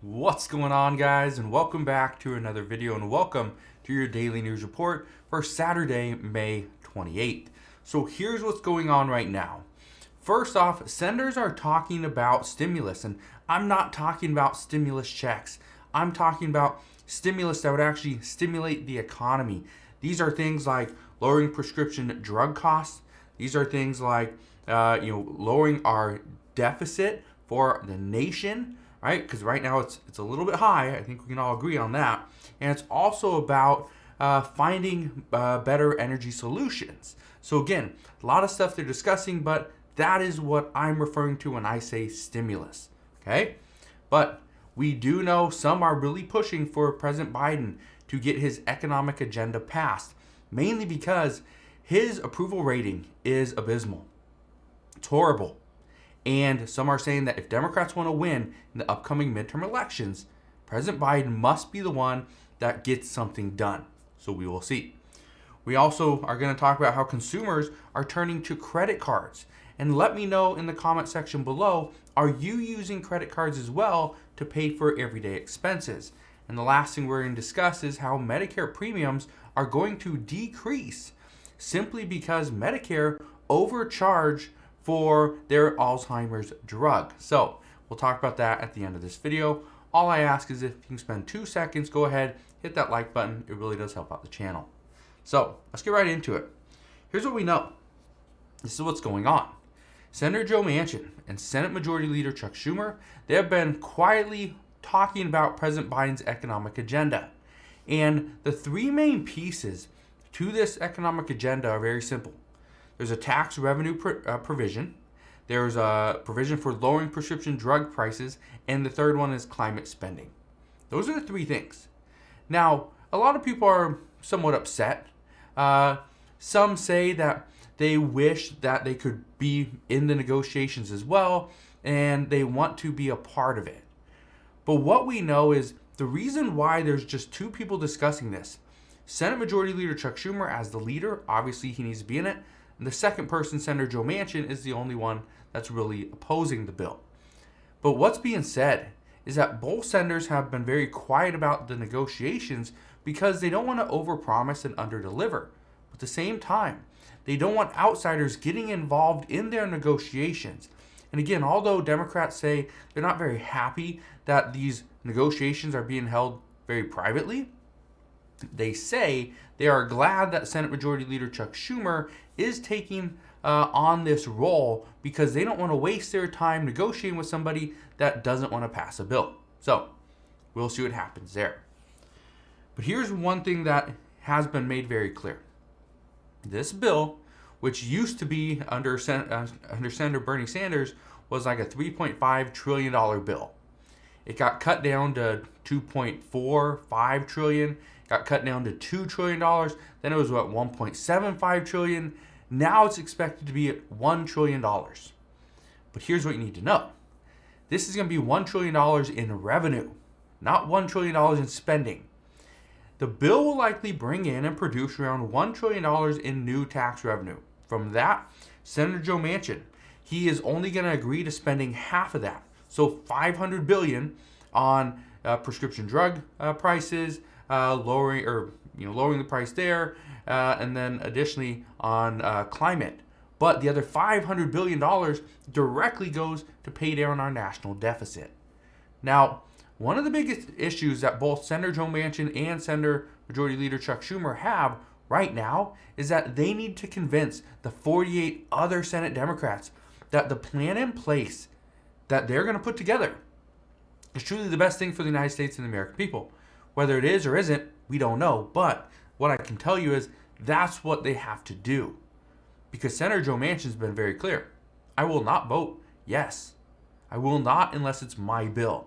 What's going on, guys, and welcome back to another video, and welcome to your daily news report for Saturday, May 28th. So here's what's going on right now. First off, senators are talking about stimulus, and I'm not talking about stimulus checks. I'm talking about stimulus that would actually stimulate the economy. These are things like lowering prescription drug costs. These are things like lowering our deficit for the nation, right? Because right now it's a little bit high. I think we can all agree on that. And it's also about finding better energy solutions. So again, a lot of stuff they're discussing, but that is what I'm referring to when I say stimulus, okay? But we do know some are really pushing for President Biden to get his economic agenda passed, mainly because his approval rating is abysmal. It's horrible. And some are saying that if Democrats want to win in the upcoming midterm elections, President Biden must be the one that gets something done. So we will see. We also are going to talk about how consumers are turning to credit cards. And let me know in the comment section below, are you using credit cards as well to pay for everyday expenses? And the last thing we're going to discuss is how Medicare premiums are going to decrease simply because Medicare overcharged for their Alzheimer's drug. So we'll talk about that at the end of this video. All I ask is if you can spend 2 seconds, go ahead, hit that like button. It really does help out the channel. So let's get right into it. Here's what we know. This is what's going on. Senator Joe Manchin and Senate Majority Leader Chuck Schumer, they have been quietly talking about President Biden's economic agenda. And the three main pieces to this economic agenda are very simple. There's a tax revenue provision. There's a provision for lowering prescription drug prices. And the third one is climate spending. Those are the three things. Now, a lot of people are somewhat upset. Some say that they wish that they could be in the negotiations as well, and they want to be a part of it. But what we know is the reason why there's just two people discussing this. Senate Majority Leader Chuck Schumer as the leader, obviously he needs to be in it. And the second person, Senator Joe Manchin, is the only one that's really opposing the bill. But what's being said is that both senators have been very quiet about the negotiations because they don't want to overpromise and underdeliver. But at the same time, they don't want outsiders getting involved in their negotiations. And again, although Democrats say they're not very happy that these negotiations are being held very privately, they say they are glad that Senate Majority Leader Chuck Schumer is taking on this role because they don't want to waste their time negotiating with somebody that doesn't want to pass a bill. So we'll see what happens there. But here's one thing that has been made very clear. This bill, which used to be under Senator Bernie Sanders, was like a $3.5 trillion bill. It got cut down to $2.45 trillion, got cut down to $2 trillion. Then it was what, $1.75 trillion. Now it's expected to be at $1 trillion. But here's what you need to know. This is going to be $1 trillion in revenue, not $1 trillion in spending. The bill will likely bring in and produce around $1 trillion in new tax revenue. From that, Senator Joe Manchin, he is only going to agree to spending half of that. So $500 billion on prescription drug prices, lowering the price there, and then additionally on climate. But the other $500 billion directly goes to pay down our national deficit. Now, one of the biggest issues that both Senator Joe Manchin and Senator Majority Leader Chuck Schumer have right now is that they need to convince the 48 other Senate Democrats that the plan in place that they're going to put together is truly the best thing for the United States and the American people. Whether it is or isn't, we don't know. But what I can tell you is that's what they have to do. Because Senator Joe Manchin's been very clear. I will not vote yes. I will not unless it's my bill.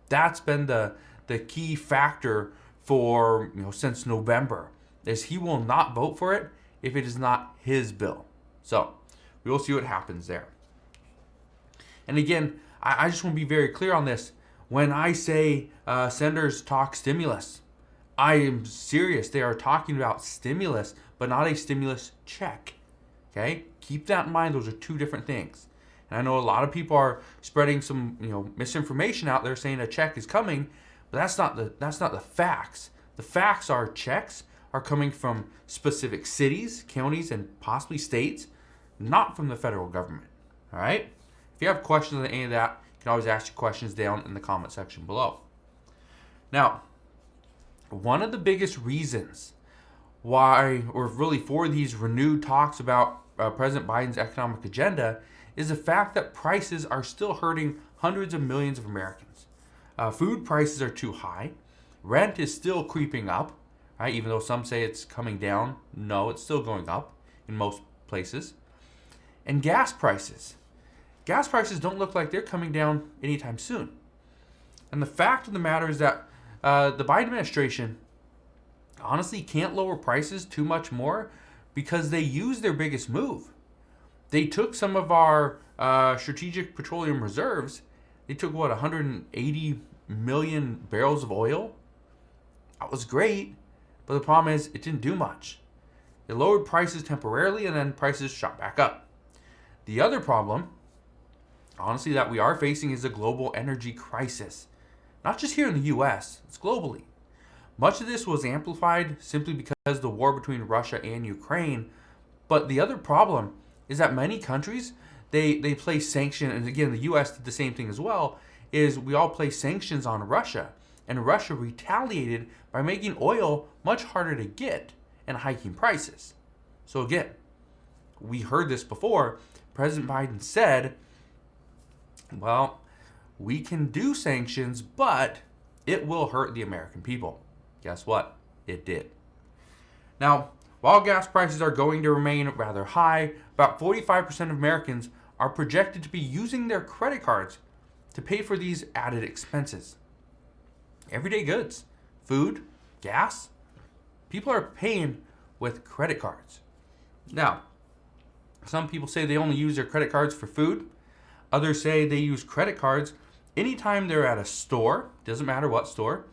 That's been the key factor for, since November, is he will not vote for it if it is not his bill. So we will see what happens there. And again, I just want to be very clear on this. When I say senators talk stimulus, I am serious. They are talking about stimulus, but not a stimulus check. Okay? Keep that in mind. Those are two different things. And I know a lot of people are spreading some misinformation out there saying a check is coming, but that's not the facts. The facts are checks are coming from specific cities, counties, and possibly states, not from the federal government. All right? If you have questions on any of that, you can always ask your questions down in the comment section below. Now, one of the biggest reasons why, or really for these renewed talks about President Biden's economic agenda, is the fact that prices are still hurting hundreds of millions of Americans. Food prices are too high. Rent is still creeping up, right? Even though some say it's coming down, no, it's still going up in most places. And gas prices. Gas prices don't look like they're coming down anytime soon. And the fact of the matter is that the Biden administration honestly can't lower prices too much more because they used their biggest move. They took some of our strategic petroleum reserves. They took, 180 million barrels of oil? That was great, but the problem is it didn't do much. It lowered prices temporarily, and then prices shot back up. The other problem, honestly, that we are facing is a global energy crisis. Not just here in the U.S., it's globally. Much of this was amplified simply because of the war between Russia and Ukraine. But the other problem is that many countries, they place sanctions, and again, the U.S. did the same thing as well, is we all place sanctions on Russia. And Russia retaliated by making oil much harder to get and hiking prices. So again, we heard this before. President Biden said, well, we can do sanctions, but it will hurt the American people. Guess what? It did. Now, while gas prices are going to remain rather high, about 45% of Americans are projected to be using their credit cards to pay for these added expenses. Everyday goods, food, gas, people are paying with credit cards. Now, some people say they only use their credit cards for food. Others say they use credit cards anytime they're at a store, doesn't matter what store,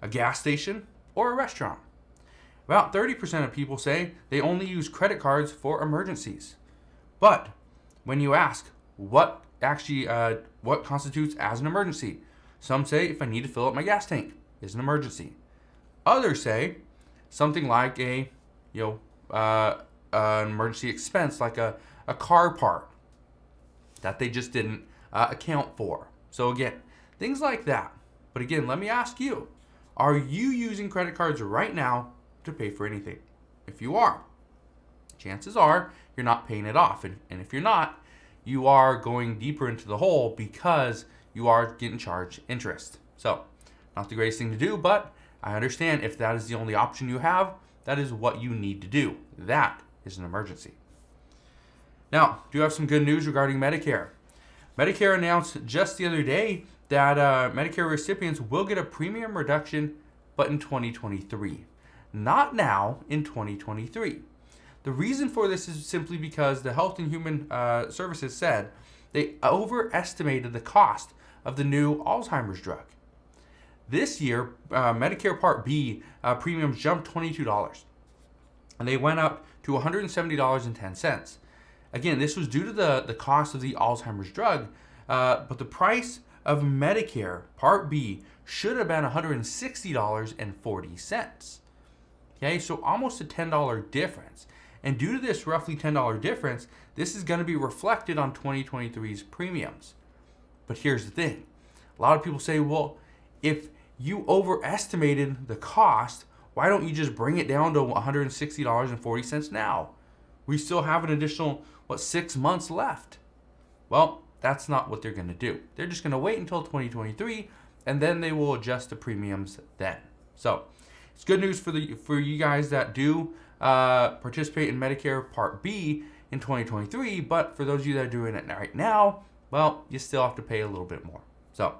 a gas station, or a restaurant. About 30% of people say they only use credit cards for emergencies. But when you ask what constitutes as an emergency, some say if I need to fill up my gas tank is an emergency. Others say something like an emergency expense like a car part that they just didn't account for. So again, things like that. But again, let me ask you, are you using credit cards right now to pay for anything? If you are, chances are you're not paying it off. And if you're not, you are going deeper into the hole because you are getting charged interest. So, not the greatest thing to do, but I understand if that is the only option you have, that is what you need to do. That is an emergency. Now, do you have some good news regarding Medicare? Medicare announced just the other day that Medicare recipients will get a premium reduction, but in 2023. Not now, in 2023. The reason for this is simply because the Health and Human Services said they overestimated the cost of the new Alzheimer's drug. This year, Medicare Part B premiums jumped $22, and they went up to $170.10. Again, this was due to the cost of the Alzheimer's drug, but the price of Medicare Part B should have been $160.40. Okay, so almost a $10 difference. And due to this roughly $10 difference, this is going to be reflected on 2023's premiums. But here's the thing. A lot of people say, well, if you overestimated the cost, why don't you just bring it down to $160.40 now? We still have an additional, 6 months left? Well, that's not what they're going to do. They're just going to wait until 2023, and then they will adjust the premiums then. So it's good news for you guys that do participate in Medicare Part B in 2023, but for those of you that are doing it right now, well, you still have to pay a little bit more. So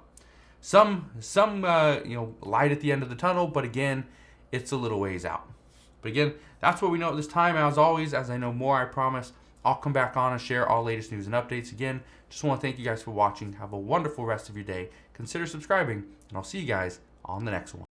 some light at the end of the tunnel, but again, it's a little ways out. But again, that's what we know at this time. As always, as I know more, I promise I'll come back on and share all latest news and updates. Again, just want to thank you guys for watching. Have a wonderful rest of your day. Consider subscribing, and I'll see you guys on the next one.